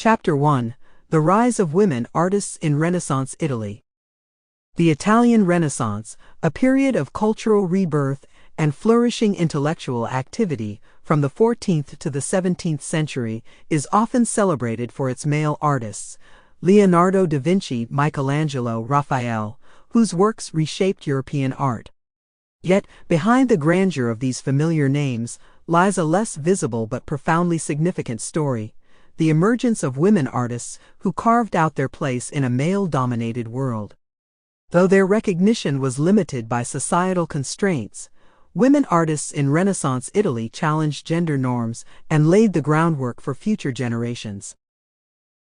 Chapter 1: The Rise of Women Artists in Renaissance Italy. The Italian Renaissance, a period of cultural rebirth and flourishing intellectual activity from the 14th to the 17th century, is often celebrated for its male artists, Leonardo da Vinci, Michelangelo, Raphael, whose works reshaped European art. Yet, behind the grandeur of these familiar names lies a less visible but profoundly significant story: the emergence of women artists who carved out their place in a male-dominated world. Though their recognition was limited by societal constraints, women artists in Renaissance Italy challenged gender norms and laid the groundwork for future generations.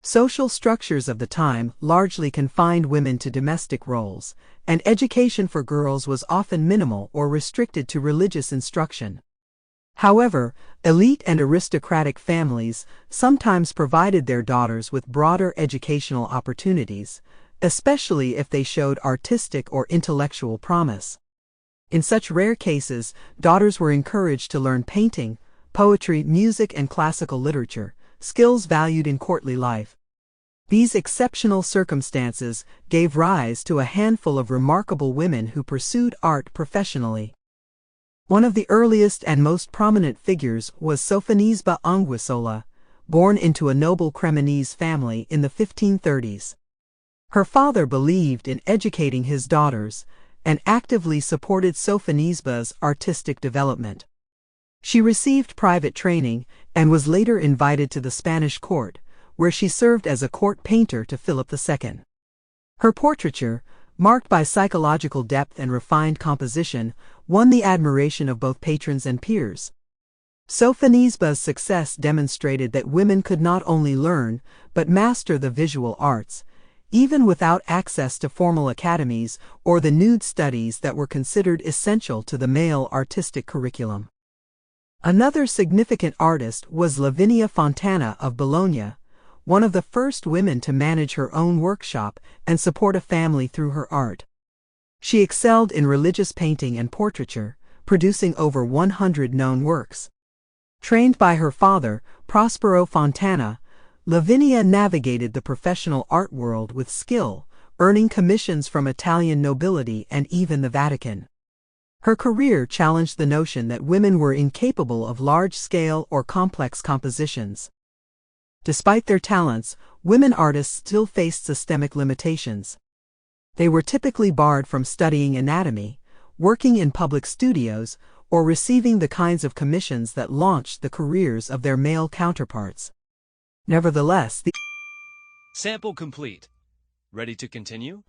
Social structures of the time largely confined women to domestic roles, and education for girls was often minimal or restricted to religious instruction. However, elite and aristocratic families sometimes provided their daughters with broader educational opportunities, especially if they showed artistic or intellectual promise. In such rare cases, daughters were encouraged to learn painting, poetry, music, and classical literature, skills valued in courtly life. These exceptional circumstances gave rise to a handful of remarkable women who pursued art professionally. One of the earliest and most prominent figures was Sophonisba Anguissola, born into a noble Cremonese family in the 1530s. Her father believed in educating his daughters and actively supported Sophonisba's artistic development. She received private training and was later invited to the Spanish court, where she served as a court painter to Philip II. Her portraiture, marked by psychological depth and refined composition, won the admiration of both patrons and peers. Sophonisba's success demonstrated that women could not only learn but master the visual arts, even without access to formal academies or the nude studies that were considered essential to the male artistic curriculum. Another significant artist was Lavinia Fontana of Bologna, one of the first women to manage her own workshop and support a family through her art. She excelled in religious painting and portraiture, producing over 100 known works. Trained by her father, Prospero Fontana, Lavinia navigated the professional art world with skill, earning commissions from Italian nobility and even the Vatican. Her career challenged the notion that women were incapable of large-scale or complex compositions. Despite their talents, women artists still faced systemic limitations. They were typically barred from studying anatomy, working in public studios, or receiving the kinds of commissions that launched the careers of their male counterparts. Nevertheless, Sample complete. Ready to continue?